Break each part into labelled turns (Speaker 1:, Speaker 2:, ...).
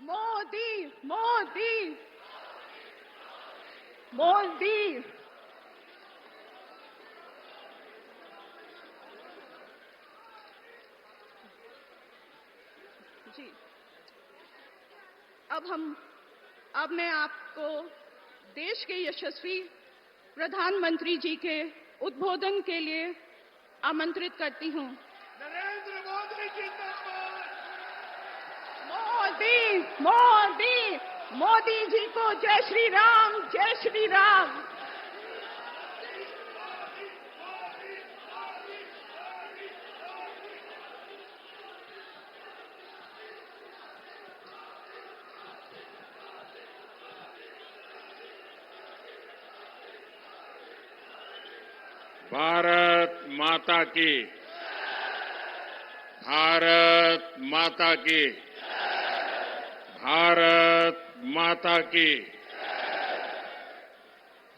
Speaker 1: मोदी मोदी मोदी। जी, अब मैं आपको देश के यशस्वी प्रधानमंत्री जी के उद्बोधन के लिए आमंत्रित करती हूं।
Speaker 2: नरेंद्र मोदी जिंदाबाद।
Speaker 1: मोदी मोदी मोदी जी को जय श्री राम, जय श्री राम।
Speaker 2: भारत माता की, भारत माता की, भारत माता की।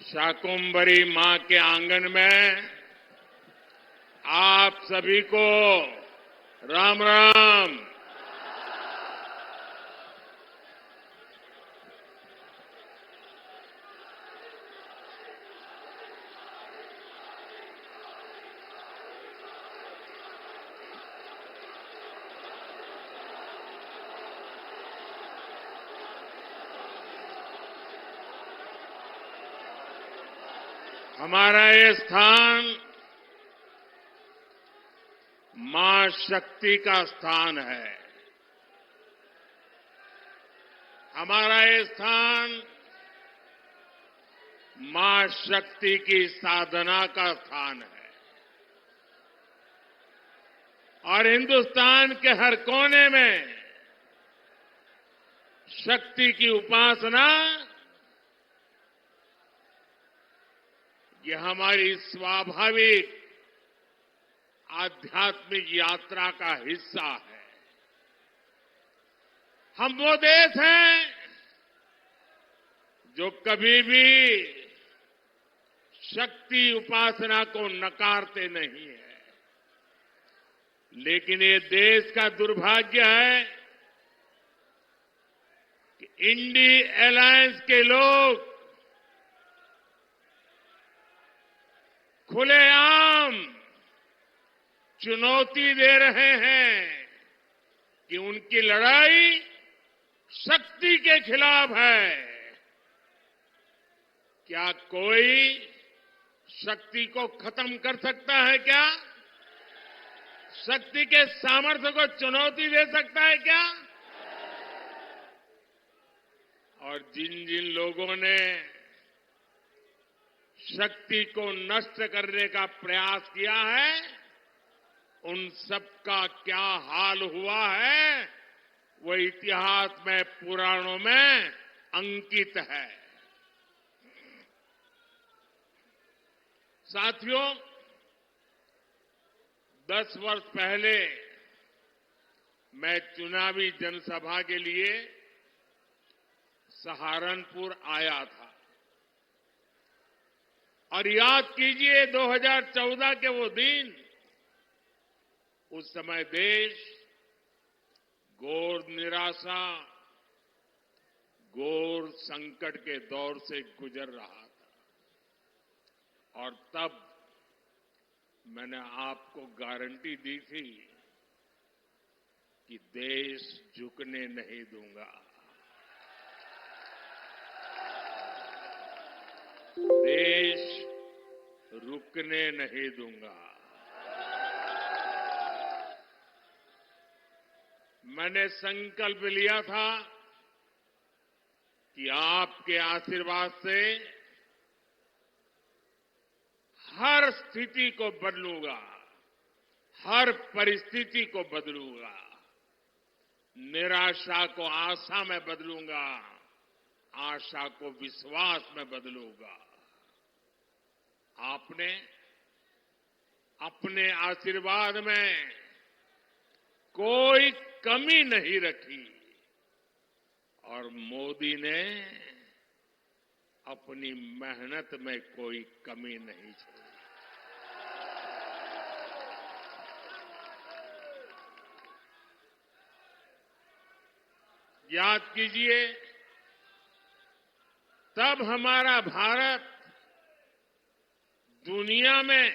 Speaker 2: शाकुंभरी मां के आंगन में आप सभी को राम राम। हमारा ये स्थान मां शक्ति का स्थान है। हमारा ये स्थान मां शक्ति की साधना का स्थान है और हिंदुस्तान के हर कोने में शक्ति की उपासना ये हमारी स्वाभाविक आध्यात्मिक यात्रा का हिस्सा है। हम वो देश हैं जो कभी भी शक्ति उपासना को नकारते नहीं है, लेकिन ये देश का दुर्भाग्य है कि इंडी अलायंस के लोग खुलेआम चुनौती दे रहे हैं कि उनकी लड़ाई शक्ति के खिलाफ है। क्या कोई शक्ति को खत्म कर सकता है? क्या शक्ति के सामर्थ्य को चुनौती दे सकता है? क्या? और जिन जिन लोगों ने शक्ति को नष्ट करने का प्रयास किया है, उन सबका क्या हाल हुआ है वो इतिहास में, पुराणों में अंकित है। साथियों, 10 वर्ष पहले मैं चुनावी जनसभा के लिए सहारनपुर आया था और याद कीजिए 2014 के वो दिन, उस समय देश घोर निराशा, घोर संकट के दौर से गुजर रहा था और तब मैंने आपको गारंटी दी थी कि देश झुकने नहीं दूंगा, देश रुकने नहीं दूंगा। मैंने संकल्प लिया था कि आपके आशीर्वाद से हर स्थिति को बदलूंगा, हर परिस्थिति को बदलूंगा, निराशा को आशा में बदलूंगा, आशा को विश्वास में बदलूंगा। आपने अपने आशीर्वाद में कोई कमी नहीं रखी और मोदी ने अपनी मेहनत में कोई कमी नहीं छोड़ी। याद कीजिए, तब हमारा भारत दुनिया में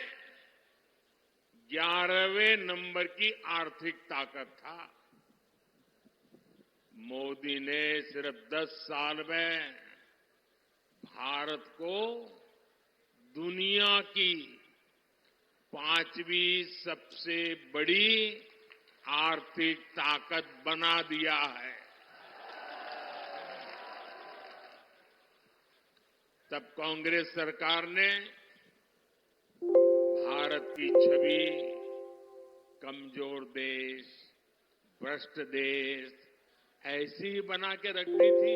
Speaker 2: 11वें नंबर की आर्थिक ताकत था। मोदी ने सिर्फ 10 साल में भारत को दुनिया की 5वीं सबसे बड़ी आर्थिक ताकत बना दिया है। तब कांग्रेस सरकार ने भारत की छवि कमजोर देश, भ्रष्ट देश ऐसी ही बना के रख दी थी।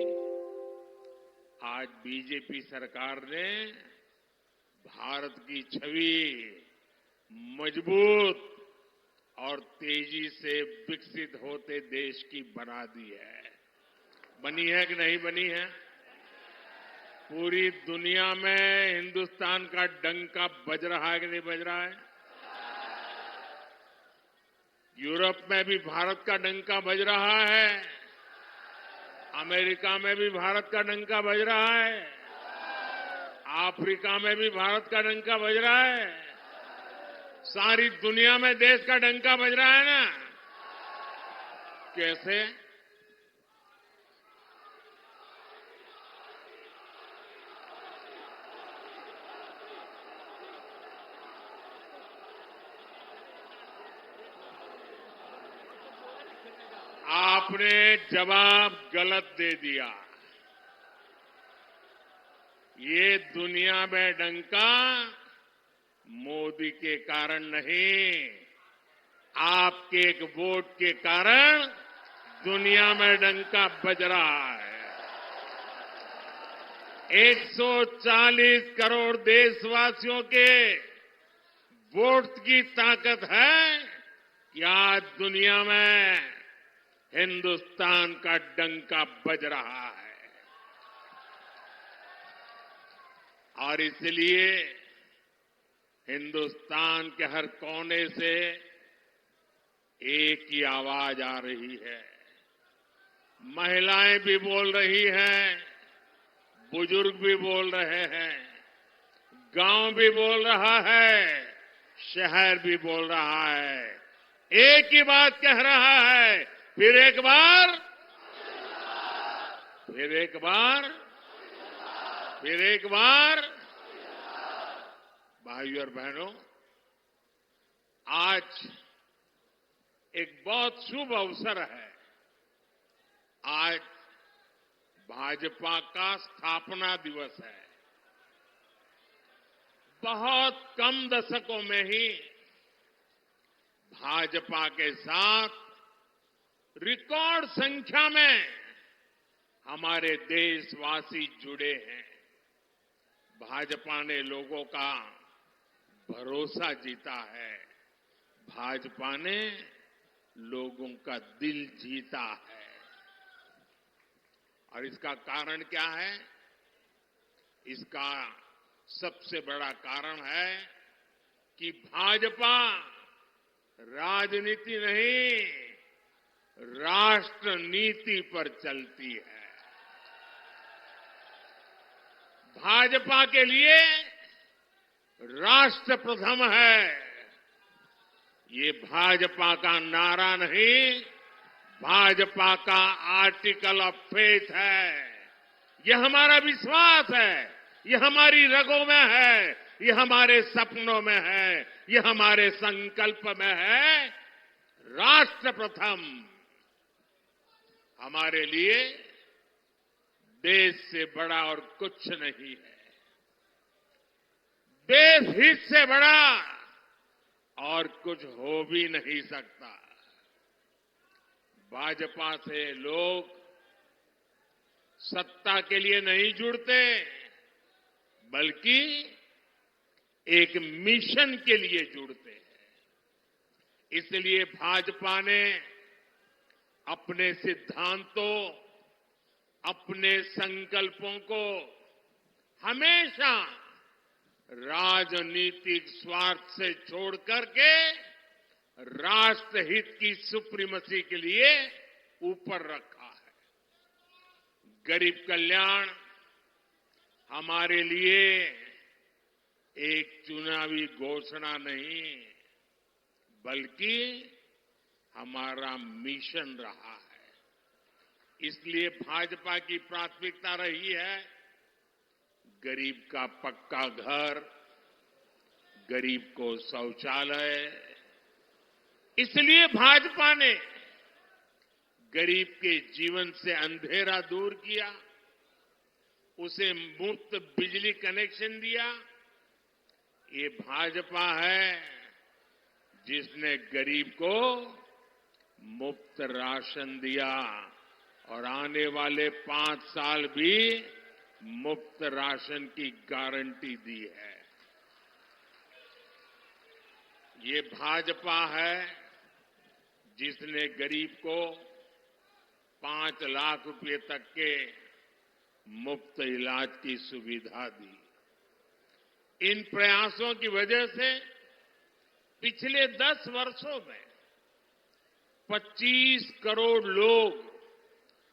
Speaker 2: आज बीजेपी सरकार ने भारत की छवि मजबूत और तेजी से विकसित होते देश की बना दी है। बनी है कि नहीं बनी है? पूरी दुनिया में हिंदुस्तान का डंका बज रहा है कि नहीं बज रहा है? यूरोप में भी भारत का डंका बज रहा है, अमेरिका में भी भारत का डंका बज रहा है, अफ्रीका में भी भारत का डंका बज रहा है, सारी दुनिया में देश का डंका बज रहा है ना। कैसे? आपने जवाब गलत दे दिया। ये दुनिया में डंका मोदी के कारण नहीं, आपके एक वोट के कारण दुनिया में डंका बज रहा है। 140 करोड़ देशवासियों के वोट की ताकत है कि आज दुनिया में हिंदुस्तान का डंका बज रहा है। और इसलिए हिंदुस्तान के हर कोने से एक ही आवाज आ रही है। महिलाएं भी बोल रही हैं, बुजुर्ग भी बोल रहे हैं, गांव भी बोल रहा है, शहर भी बोल रहा है। एक ही बात कह रहा है, फिर एक बार, फिर एक बार, फिर एक बार। भाइयों और बहनों, आज एक बहुत शुभ अवसर है। आज भाजपा का स्थापना दिवस है। बहुत कम दशकों में ही भाजपा के साथ रिकॉर्ड संख्या में हमारे देशवासी जुड़े हैं। भाजपा ने लोगों का भरोसा जीता है। भाजपा ने लोगों का दिल जीता है। और इसका कारण क्या है? इसका सबसे बड़ा कारण है कि भाजपा राजनीति नहीं, राष्ट्र नीति पर चलती है। भाजपा के लिए राष्ट्र प्रथम है। ये भाजपा का नारा नहीं, भाजपा का आर्टिकल ऑफ फेथ है। यह हमारा विश्वास है, यह हमारी रगों में है, यह हमारे सपनों में है, यह हमारे संकल्प में है। राष्ट्र प्रथम। हमारे लिए देश से बड़ा और कुछ नहीं है। देश हित से बड़ा और कुछ हो भी नहीं सकता। भाजपा से लोग सत्ता के लिए नहीं जुड़ते, बल्कि एक मिशन के लिए जुड़ते हैं। इसलिए भाजपा ने अपने सिद्धांतों, अपने संकल्पों को हमेशा राजनीतिक स्वार्थ से छोड़ करके राष्ट्रहित की सुप्रीमेसी के लिए ऊपर रखा है। गरीब कल्याण हमारे लिए एक चुनावी घोषणा नहीं, बल्कि हमारा मिशन रहा है। इसलिए भाजपा की प्राथमिकता रही है गरीब का पक्का घर, गरीब को शौचालय। इसलिए भाजपा ने गरीब के जीवन से अंधेरा दूर किया, उसे मुफ्त बिजली कनेक्शन दिया। ये भाजपा है जिसने गरीब को मुफ्त राशन दिया और आने वाले 5 साल भी मुफ्त राशन की गारंटी दी है। ये भाजपा है जिसने गरीब को 5 लाख रुपए तक के मुफ्त इलाज की सुविधा दी। इन प्रयासों की वजह से पिछले 10 वर्षों में 25 करोड़ लोग,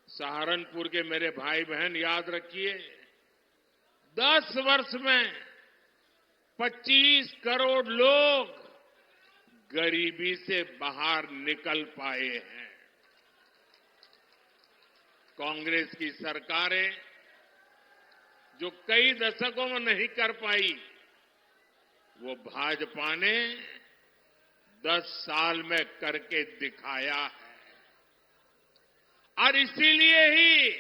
Speaker 2: सहारनपुर के मेरे भाई बहन याद रखिए, 10 वर्ष में 25 करोड़ लोग गरीबी से बाहर निकल पाए हैं। कांग्रेस की सरकारें जो कई दशकों में नहीं कर पाई, वो भाजपा ने 10 साल में करके दिखाया है। और इसीलिए ही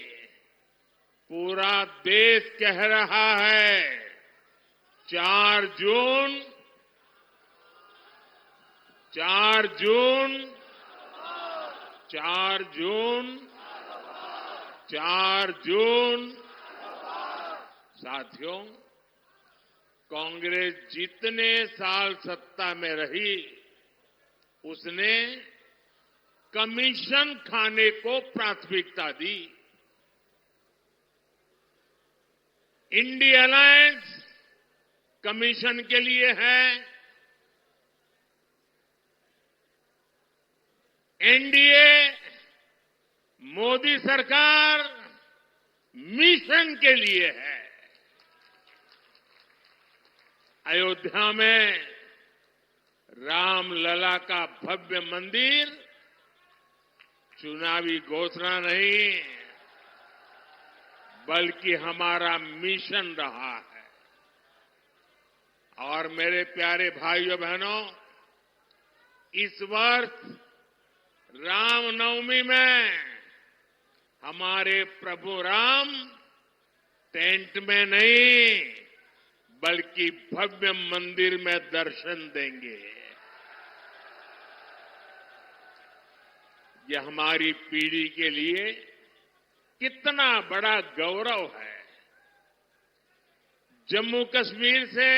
Speaker 2: पूरा देश कह रहा है 4 जून 4 जून 4 जून 4 जून। साथियों, कांग्रेस जितने साल सत्ता में रही, उसने कमीशन खाने को प्राथमिकता दी। इंडिया अलायंस कमीशन के लिए है, एनडीए मोदी सरकार मिशन के लिए है। अयोध्या में रामलला का भव्य मंदिर चुनावी घोषणा नहीं, बल्कि हमारा मिशन रहा है। और मेरे प्यारे भाइयों बहनों, इस वर्ष रामनवमी में हमारे प्रभु राम टेंट में नहीं, बल्कि भव्य मंदिर में दर्शन देंगे। ये हमारी पीढ़ी के लिए कितना बड़ा गौरव है। जम्मू कश्मीर से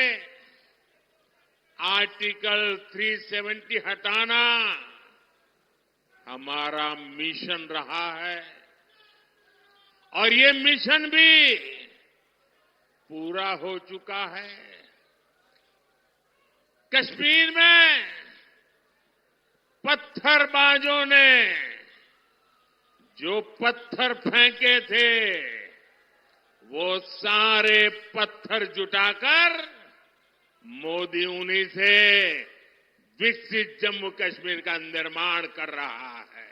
Speaker 2: आर्टिकल 370 हटाना हमारा मिशन रहा है, और ये मिशन भी पूरा हो चुका है। कश्मीर में पत्थरबाजों ने जो पत्थर फेंके थे, वो सारे पत्थर जुटाकर मोदी उन्हीं से विकसित जम्मू कश्मीर का निर्माण कर रहा है।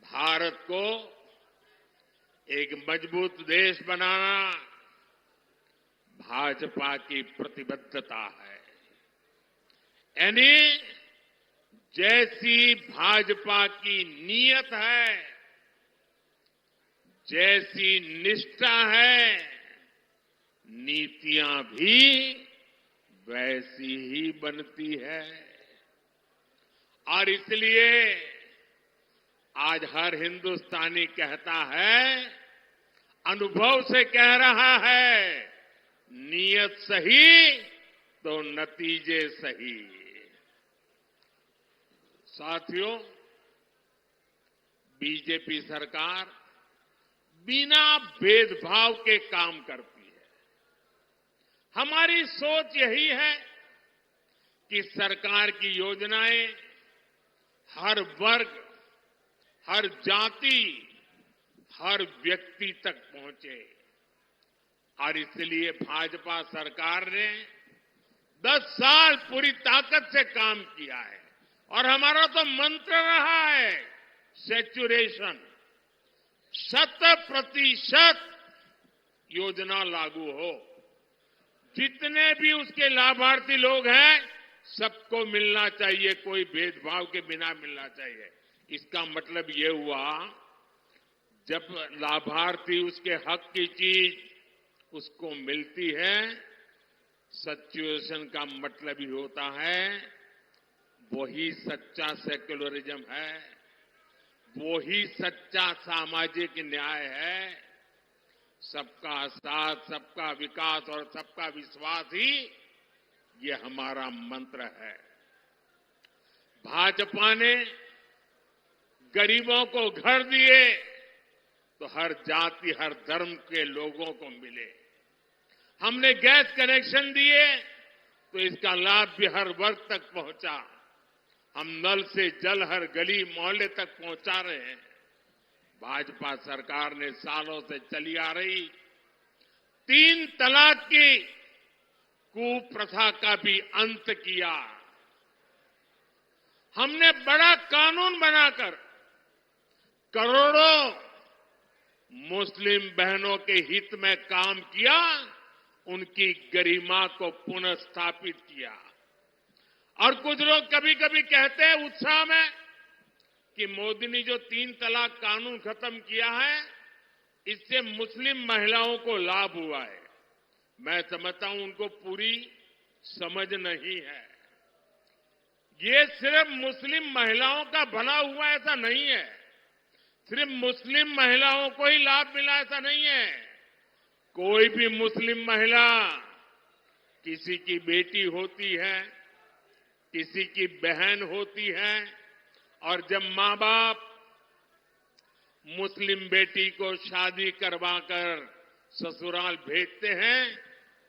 Speaker 2: भारत को एक मजबूत देश बनाना भाजपा की प्रतिबद्धता है। यानी जैसी भाजपा की नीयत है, जैसी निष्ठा है, नीतियां भी वैसी ही बनती है। और इसलिए आज हर हिंदुस्तानी कहता है, अनुभव से कह रहा है, नीयत सही तो नतीजे सही। साथियों, बीजेपी सरकार बिना भेदभाव के काम करती है। हमारी सोच यही है कि सरकार की योजनाएं हर वर्ग, हर जाति, हर व्यक्ति तक पहुंचे। और इसलिए भाजपा सरकार ने 10 साल पूरी ताकत से काम किया है और हमारा तो मंत्र रहा है सैचुरेशन, 100% योजना लागू हो। जितने भी उसके लाभार्थी लोग हैं सबको मिलना चाहिए, कोई भेदभाव के बिना मिलना चाहिए। इसका मतलब ये हुआ जब लाभार्थी उसके हक की चीज उसको मिलती है, सैचुरेशन का मतलब ही होता है वही सच्चा सेक्युलरिज्म है, वही सच्चा सामाजिक न्याय है। सबका साथ, सबका विकास और सबका विश्वास ही ये हमारा मंत्र है। भाजपा ने गरीबों को घर दिए तो हर जाति, हर धर्म के लोगों को मिले। हमने गैस कनेक्शन दिए तो इसका लाभ भी हर वर्ग तक पहुंचा। हम नल से जल हर गली मोहल्ले तक पहुंचा रहे हैं। भाजपा सरकार ने सालों से चली आ रही 3 तलाक की कुप्रथा का भी अंत किया। हमने बड़ा कानून बनाकर करोड़ों मुस्लिम बहनों के हित में काम किया, उनकी गरिमा को पुनः स्थापित किया। और कुछ लोग कभी कभी कहते हैं उत्साह में कि मोदी ने जो 3 तलाक कानून खत्म किया है इससे मुस्लिम महिलाओं को लाभ हुआ है। मैं समझता हूं उनको पूरी समझ नहीं है। ये सिर्फ मुस्लिम महिलाओं का भला हुआ ऐसा नहीं है, सिर्फ मुस्लिम महिलाओं को ही लाभ मिला ऐसा नहीं है। कोई भी मुस्लिम महिला, किसी की बेटी होती है, किसी की बहन होती है, और जब मां बाप मुस्लिम बेटी को शादी करवाकर ससुराल भेजते हैं,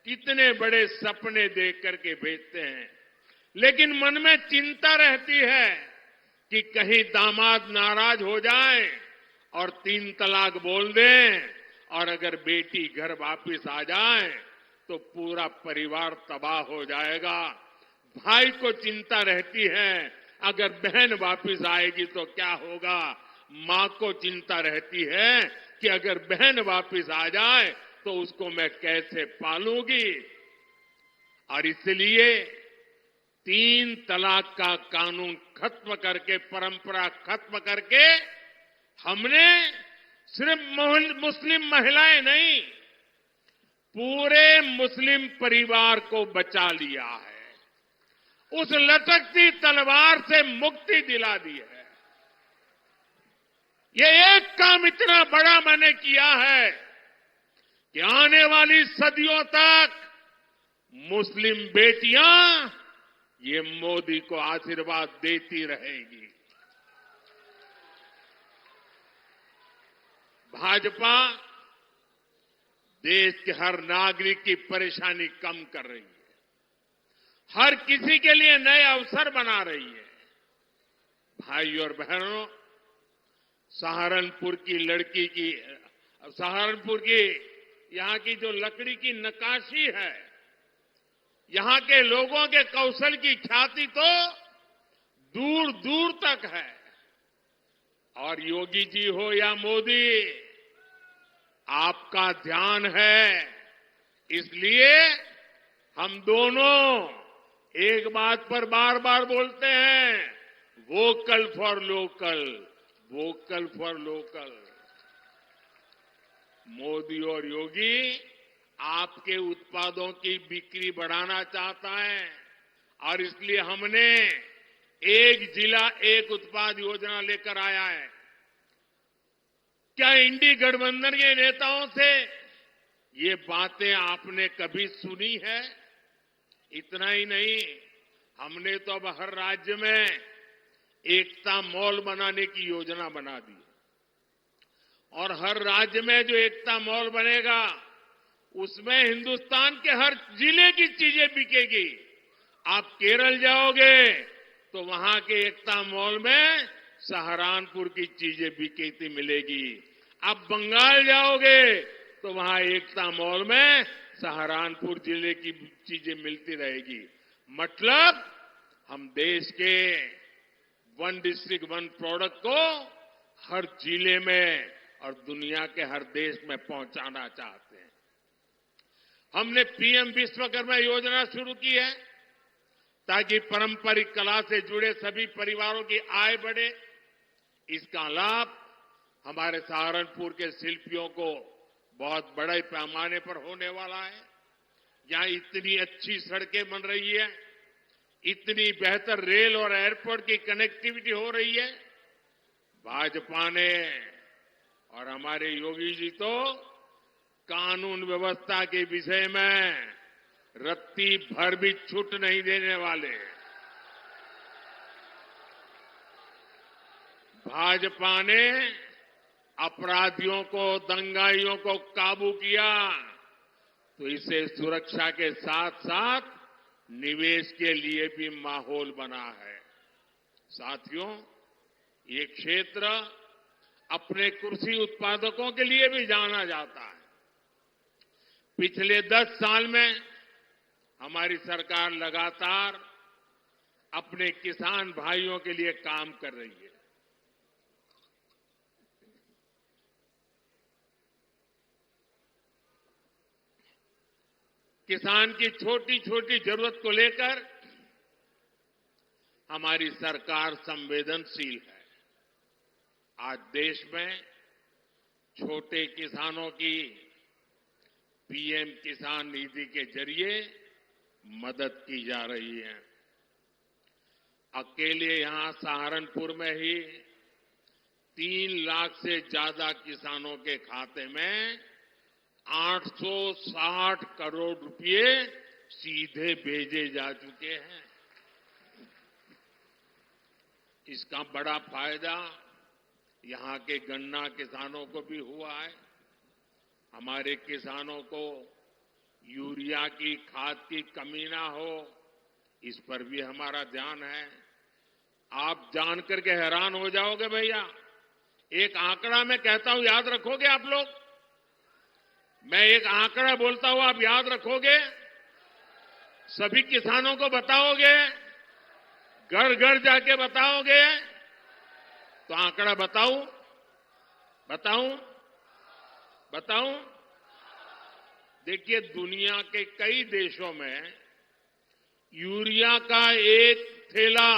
Speaker 2: कितने बड़े सपने देख करके भेजते हैं, लेकिन मन में चिंता रहती है कि कहीं दामाद नाराज हो जाए और 3 तलाक बोल दें, और अगर बेटी घर वापिस आ जाए तो पूरा परिवार तबाह हो जाएगा। भाई को चिंता रहती है अगर बहन वापिस आएगी तो क्या होगा। मां को चिंता रहती है कि अगर बहन वापिस आ जाए तो उसको मैं कैसे पालूंगी। और इसलिए 3 तलाक का कानून खत्म करके, परंपरा खत्म करके, हमने सिर्फ मुस्लिम महिलाएं नहीं, पूरे मुस्लिम परिवार को बचा लिया है। उस लटकती तलवार से मुक्ति दिला दी है। ये एक काम इतना बड़ा मैंने किया है कि आने वाली सदियों तक मुस्लिम बेटियां ये मोदी को आशीर्वाद देती रहेगी। भाजपा देश के हर नागरिक की परेशानी कम कर रही है, हर किसी के लिए नए अवसर बना रही है। भाई और बहनों, सहारनपुर की लड़की की, सहारनपुर की यहां की जो लकड़ी की नक्काशी है, यहां के लोगों के कौशल की ख्याति तो दूर दूर तक है। और योगी जी हो या मोदी, आपका ध्यान है, इसलिए हम दोनों एक बात पर बार बार बोलते हैं, vocal for local, vocal for local. Modi और योगी आपके उत्पादों की बिक्री बढ़ाना चाहता है और इसलिए हमने एक जिला एक उत्पाद योजना लेकर आया है। क्या इंडी गठबंधन के नेताओं से ये बातें आपने कभी सुनी है? इतना ही नहीं, हमने तो अब हर राज्य में एकता मॉल बनाने की योजना बना दी और हर राज्य में जो एकता मॉल बनेगा उसमें हिंदुस्तान के हर जिले की चीजें बिकेगी। आप केरल जाओगे तो वहां के एकता मॉल में सहारनपुर की चीजें बिकती मिलेगी। आप बंगाल जाओगे तो वहां एकता मॉल में सहारनपुर जिले की चीजें मिलती रहेगी। मतलब हम देश के वन डिस्ट्रिक्ट वन प्रोडक्ट को हर जिले में और दुनिया के हर देश में पहुंचाना चाहते हैं। हमने पीएम विश्वकर्मा योजना शुरू की है ताकि पारंपरिक कला से जुड़े सभी परिवारों की आय बढ़े। इसका लाभ हमारे सहारनपुर के शिल्पियों को बहुत बड़े पैमाने पर होने वाला है। यहां इतनी अच्छी सड़कें बन रही है, इतनी बेहतर रेल और एयरपोर्ट की कनेक्टिविटी हो रही है। भाजपा ने और हमारे योगी जी तो कानून व्यवस्था के विषय में रत्ती भर भी छूट नहीं देने वाले। भाजपा ने अपराधियों को, दंगाइयों को काबू किया तो इसे सुरक्षा के साथ साथ निवेश के लिए भी माहौल बना है। साथियों, ये क्षेत्र अपने कृषि उत्पादकों के लिए भी जाना जाता है। पिछले 10 साल में हमारी सरकार लगातार अपने किसान भाइयों के लिए काम कर रही है। किसान की छोटी छोटी जरूरत को लेकर हमारी सरकार संवेदनशील है। आज देश में छोटे किसानों की पीएम किसान निधि के जरिए मदद की जा रही है। अकेले यहां सहारनपुर में ही 3 लाख से ज्यादा किसानों के खाते में 860 करोड़ रुपए सीधे भेजे जा चुके हैं। इसका बड़ा फायदा यहां के गन्ना किसानों को भी हुआ है। हमारे किसानों को यूरिया की खाद की कमी ना हो, इस पर भी हमारा ध्यान है। आप जानकर के हैरान हो जाओगे भैया, एक आंकड़ा मैं कहता हूं, याद रखोगे आप लोग? मैं एक आंकड़ा बोलता हूं, आप याद रखोगे? सभी किसानों को बताओगे? घर घर जाके बताओगे? तो आंकड़ा बताऊं? देखिए, दुनिया के कई देशों में यूरिया का एक थैला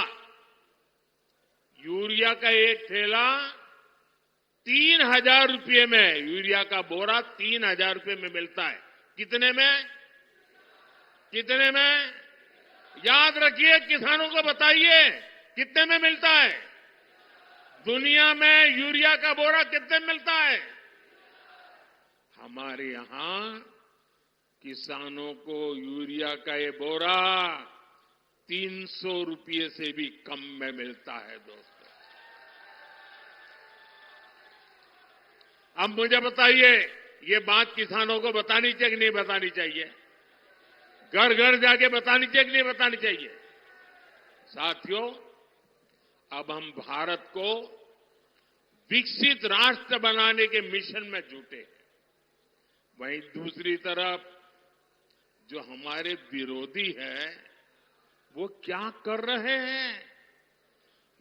Speaker 2: 3,000 रुपये में, यूरिया का बोरा 3,000 रुपये में मिलता है। कितने में? याद रखिए, किसानों को बताइए कितने में मिलता है। दुनिया में यूरिया का बोरा कितने में मिलता है? हमारे यहां किसानों को यूरिया का ये बोरा 300 रुपये से भी कम में मिलता है। दोस्तों, अब मुझे बताइए, ये बात किसानों को बतानी चाहिए कि नहीं बतानी चाहिए? घर घर जाके बतानी चाहिए कि नहीं बतानी चाहिए? साथियों, अब हम भारत को विकसित राष्ट्र बनाने के मिशन में जुटे हैं। वहीं दूसरी तरफ जो हमारे विरोधी हैं, वो क्या कर रहे हैं?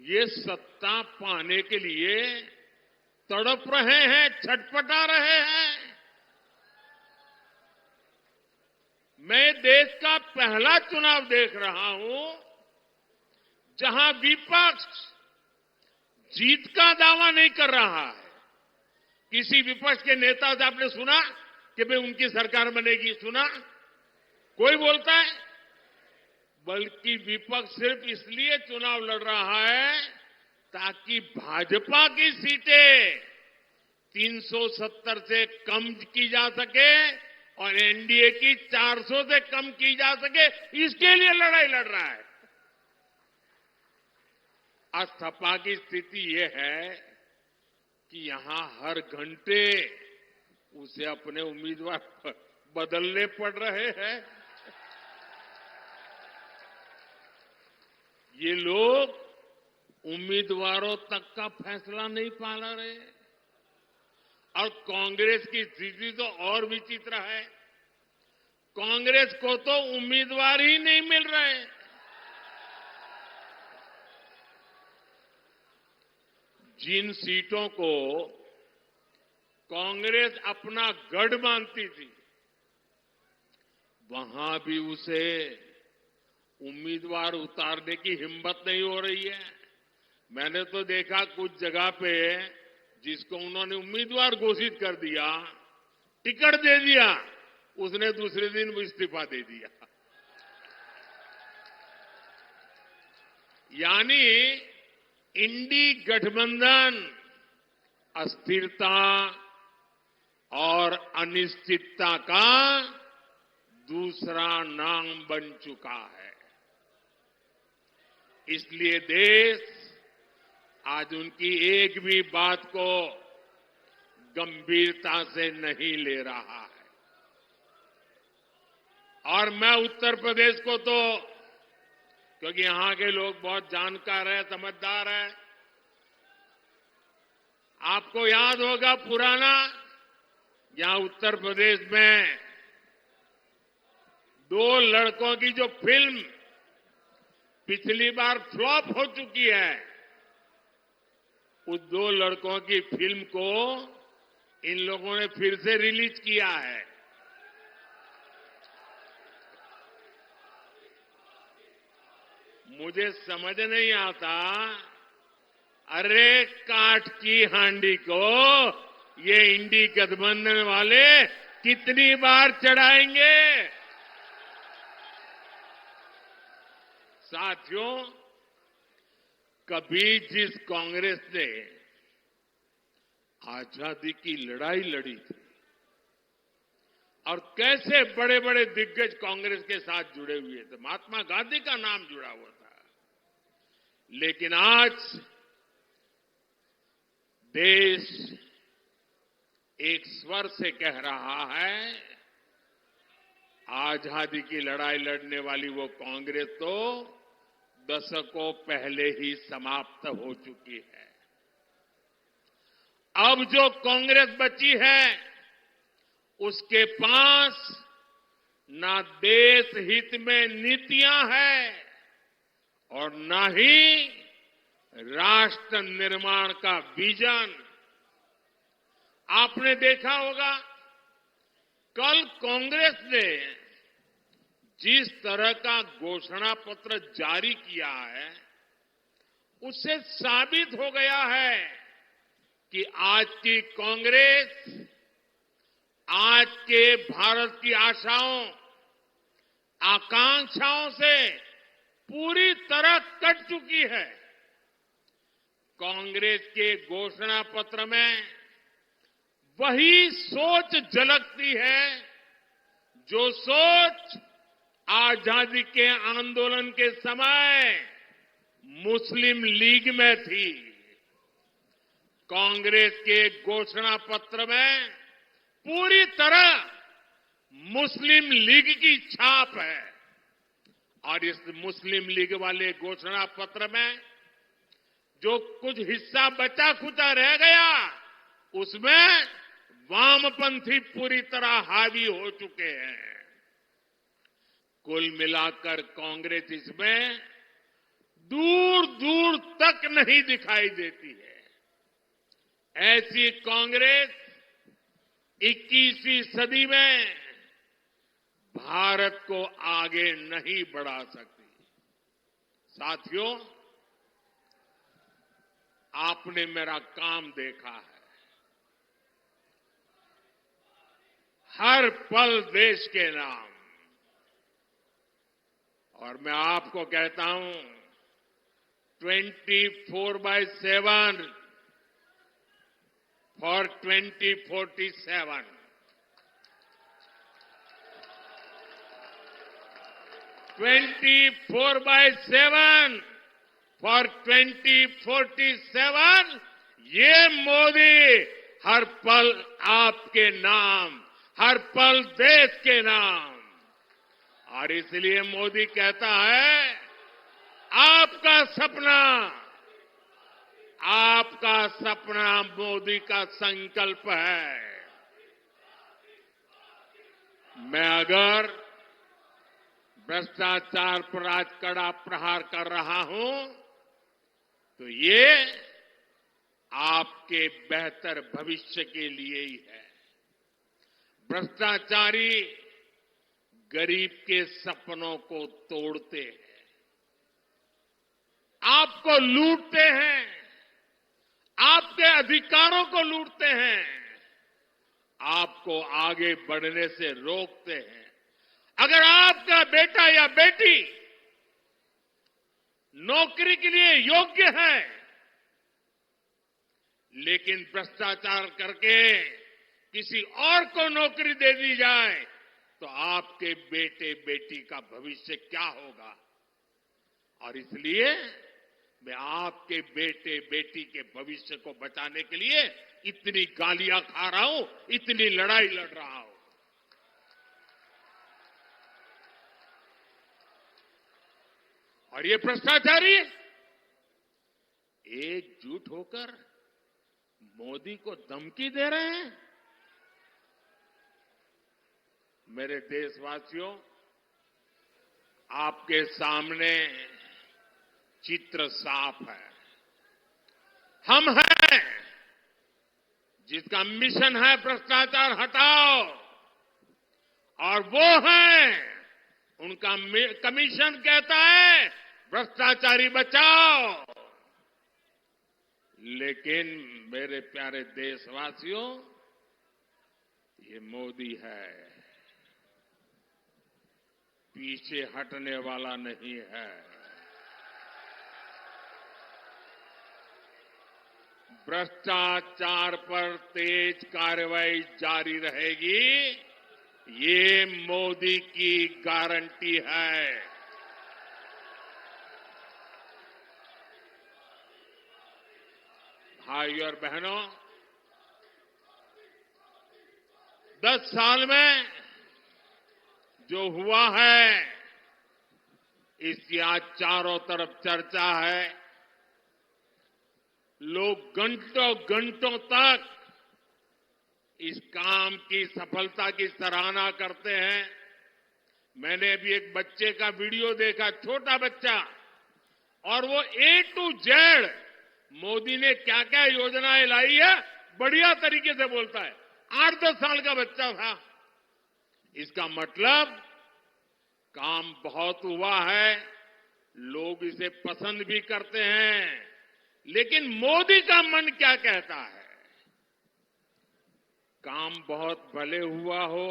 Speaker 2: ये सत्ता पाने के लिए तड़प रहे हैं, छटपटा रहे हैं। मैं देश का पहला चुनाव देख रहा हूं जहां विपक्ष जीत का दावा नहीं कर रहा है। किसी विपक्ष के नेता से आपने सुना कि भाई उनकी सरकार बनेगी? सुना कोई बोलता है? बल्कि विपक्ष सिर्फ इसलिए चुनाव लड़ रहा है ताकि भाजपा की सीटें 370 से कम की जा सके और एनडीए की 400 से कम की जा सके, इसके लिए लड़ाई लड़ रहा है। आज सपा की स्थिति यह है कि यहां हर घंटे उसे अपने उम्मीदवार बदलने पड़ रहे हैं। ये लोग उम्मीदवारों तक का फैसला नहीं पा रहे। और कांग्रेस की स्थिति तो और विचित्र है। कांग्रेस को तो उम्मीदवार ही नहीं मिल रहे। जिन सीटों को कांग्रेस अपना गढ़ मानती थी, वहां भी उसे उम्मीदवार उतारने की हिम्मत नहीं हो रही है। मैंने तो देखा कुछ जगह पे जिसको उन्होंने उम्मीदवार घोषित कर दिया, टिकट दे दिया, उसने दूसरे दिन इस्तीफा दे दिया। यानी इंडी गठबंधन अस्थिरता और अनिश्चितता का दूसरा नाम बन चुका है। इसलिए देश आज उनकी एक भी बात को गंभीरता से नहीं ले रहा है। और मैं उत्तर प्रदेश को तो, क्योंकि यहां के लोग बहुत जानकार है, समझदार है, आपको याद होगा पुराना, यहां उत्तर प्रदेश में 2 लड़कों की जो फिल्म पिछली बार फ्लॉप हो चुकी है, उस 2 लड़कों की फिल्म को इन लोगों ने फिर से रिलीज किया है। मुझे समझ नहीं आता, अरे काठ की हांडी को ये इंडी गठबंधन वाले कितनी बार चढ़ाएंगे। साथियों, कभी जिस कांग्रेस ने आजादी की लड़ाई लड़ी थी और कैसे बड़े बड़े दिग्गज कांग्रेस के साथ जुड़े हुए थे, महात्मा गांधी का नाम जुड़ा हुआ था, लेकिन आज देश एक स्वर से कह रहा है, आजादी की लड़ाई लड़ने वाली वो कांग्रेस तो दशकों पहले ही समाप्त हो चुकी है। अब जो कांग्रेस बची है, उसके पास ना देश हित में नीतियां हैं और ना ही राष्ट्र निर्माण का विजन। आपने देखा होगा, कल कांग्रेस ने जिस तरह का घोषणा पत्र जारी किया है, उससे साबित हो गया है कि आज की कांग्रेस आज के भारत की आशाओं, आकांक्षाओं से पूरी तरह कट चुकी है। कांग्रेस के घोषणा पत्र में वही सोच झलकती है जो सोच आजादी के आंदोलन के समय मुस्लिम लीग में थी। कांग्रेस के घोषणा पत्र में पूरी तरह मुस्लिम लीग की छाप है और इस मुस्लिम लीग वाले घोषणा पत्र में जो कुछ हिस्सा बचा खुचा रह गया, उसमें वामपंथी पूरी तरह हावी हो चुके हैं। कुल मिलाकर कांग्रेस इसमें दूर दूर तक नहीं दिखाई देती है। ऐसी कांग्रेस 21वीं सदी में भारत को आगे नहीं बढ़ा सकती। साथियों, आपने मेरा काम देखा है। हर पल देश के नाम, और मैं आपको कहता हूं 24/7 फॉर 2047। 24/7 फॉर 2047। ये मोदी हर पल आपके नाम, हर पल देश के नाम। और इसलिए मोदी कहता है, आपका सपना सपना मोदी का संकल्प है। मैं अगर भ्रष्टाचार पर आज कड़ा प्रहार कर रहा हूं तो ये आपके बेहतर भविष्य के लिए ही है। भ्रष्टाचारी गरीब के सपनों को तोड़ते हैं, आपको लूटते हैं, आपके अधिकारों को लूटते हैं, आपको आगे बढ़ने से रोकते हैं। अगर आपका बेटा या बेटी नौकरी के लिए योग्य है, लेकिन भ्रष्टाचार करके किसी और को नौकरी दे दी जाए तो आपके बेटे बेटी का भविष्य क्या होगा? और इसलिए मैं आपके बेटे बेटी के भविष्य को बचाने के लिए इतनी गालियां खा रहा हूं, इतनी लड़ाई लड़ रहा हूं। और ये भ्रष्टाचारी एकजुट होकर मोदी को धमकी दे रहे हैं। मेरे देशवासियों, आपके सामने चित्र साफ है। हम हैं जिसका मिशन है भ्रष्टाचार हटाओ, और वो है उनका कमीशन कहता है भ्रष्टाचारी बचाओ। लेकिन मेरे प्यारे देशवासियों, ये मोदी है, पीछे हटने वाला नहीं है। भ्रष्टाचार पर तेज कार्रवाई जारी रहेगी, ये मोदी की गारंटी है। भाइयों और बहनों, 10 साल में जो हुआ है इसकी आज चारों तरफ चर्चा है। लोग घंटों घंटों तक इस काम की सफलता की सराहना करते हैं। मैंने अभी एक बच्चे का वीडियो देखा, छोटा बच्चा, और वो A to Z मोदी ने क्या क्या योजनाएं लाई है बढ़िया तरीके से बोलता है। 8-10 साल का बच्चा था। इसका मतलब काम बहुत हुआ है, लोग इसे पसंद भी करते हैं। लेकिन मोदी का मन क्या कहता है? काम बहुत भले हुआ हो,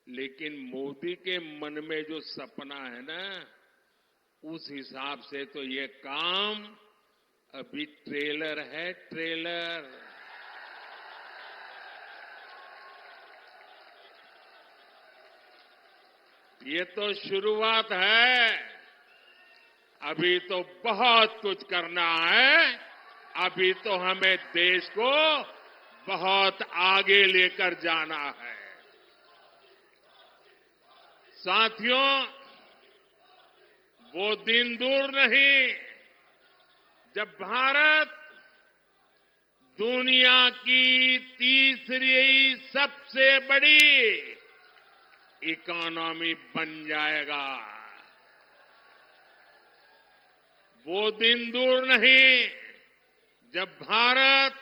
Speaker 2: लेकिन मोदी के मन में जो सपना है ना, उस हिसाब से तो ये काम अभी ट्रेलर है, ट्रेलर। ये तो शुरुआत है, अभी तो बहुत कुछ करना है। अभी तो हमें देश को बहुत आगे लेकर जाना है। साथियों, वो दिन दूर नहीं जब भारत दुनिया की तीसरी सबसे बड़ी इकोनॉमी बन जाएगा। वो दिन दूर नहीं जब भारत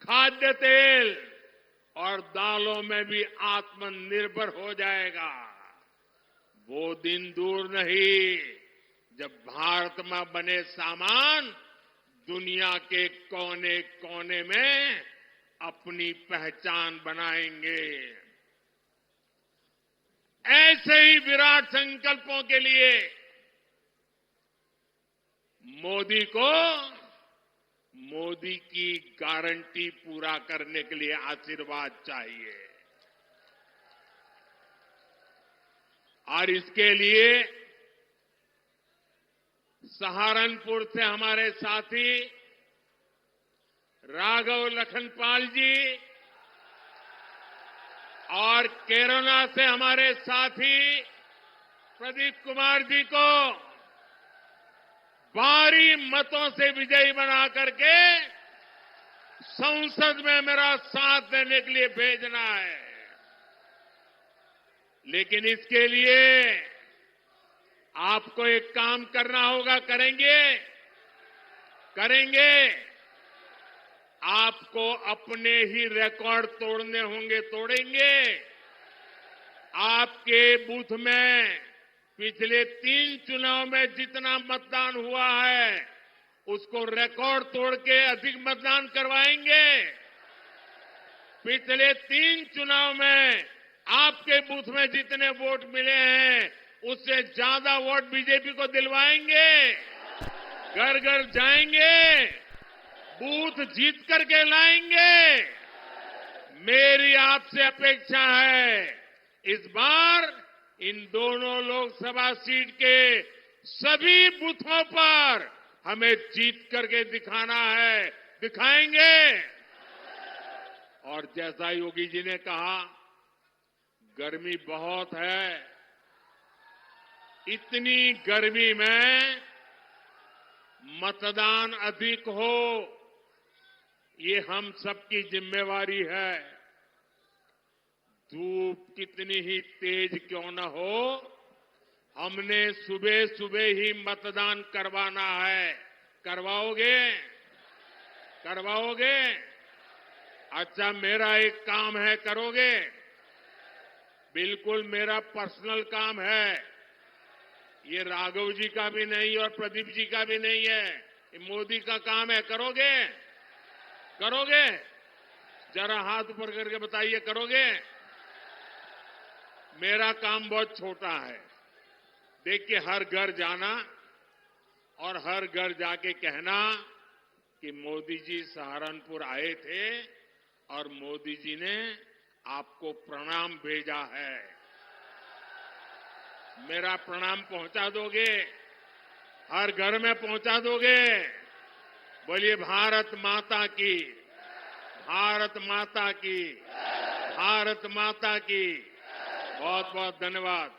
Speaker 2: खाद्य तेल और दालों में भी आत्मनिर्भर हो जाएगा। वो दिन दूर नहीं जब भारत में बने सामान दुनिया के कोने कोने में अपनी पहचान बनाएंगे। ऐसे ही विराट संकल्पों के लिए मोदी को मोदी की गारंटी पूरा करने के लिए आशीर्वाद चाहिए। और इसके लिए सहारनपुर से हमारे साथी राघव लखनपाल जी और केरला से हमारे साथी प्रदीप कुमार जी को भारी मतों से विजयी बना करके संसद में मेरा साथ देने के लिए भेजना है। लेकिन इसके लिए आपको एक काम करना होगा। करेंगे। आपको अपने ही रिकॉर्ड तोड़ने होंगे, तोड़ेंगे। आपके बूथ में पिछले 3 चुनाव में जितना मतदान हुआ है उसको रिकॉर्ड तोड़ के अधिक मतदान करवाएंगे। पिछले 3 चुनाव में आपके बूथ में जितने वोट मिले हैं उससे ज्यादा वोट बीजेपी को दिलवाएंगे। घर घर जाएंगे, बूथ जीत करके लाएंगे। मेरी आपसे अपेक्षा है इस बार इन दोनों लोकसभा सीट के सभी बूथों पर हमें जीत करके दिखाना है, दिखाएंगे। और जैसा योगी जी ने कहा, गर्मी बहुत है। इतनी गर्मी में मतदान अधिक हो, ये हम सबकी जिम्मेवारी है। धूप कितनी ही तेज क्यों न हो, हमने सुबह सुबह ही मतदान करवाना है। करवाओगे? अच्छा, मेरा एक काम है, करोगे? बिल्कुल मेरा पर्सनल काम है। ये राघव जी का भी नहीं और प्रदीप जी का भी नहीं है, ये मोदी का काम है। करोगे? जरा हाथ ऊपर करके बताइए, करोगे? मेरा काम बहुत छोटा है। देखिए, हर घर जाना और हर घर जाके कहना कि मोदी जी सहारनपुर आए थे और मोदी जी ने आपको प्रणाम भेजा है। मेरा प्रणाम पहुंचा दोगे? हर घर में पहुंचा दोगे? बोलिए भारत माता की, भारत माता की, भारत माता की। बहुत बहुत धन्यवाद।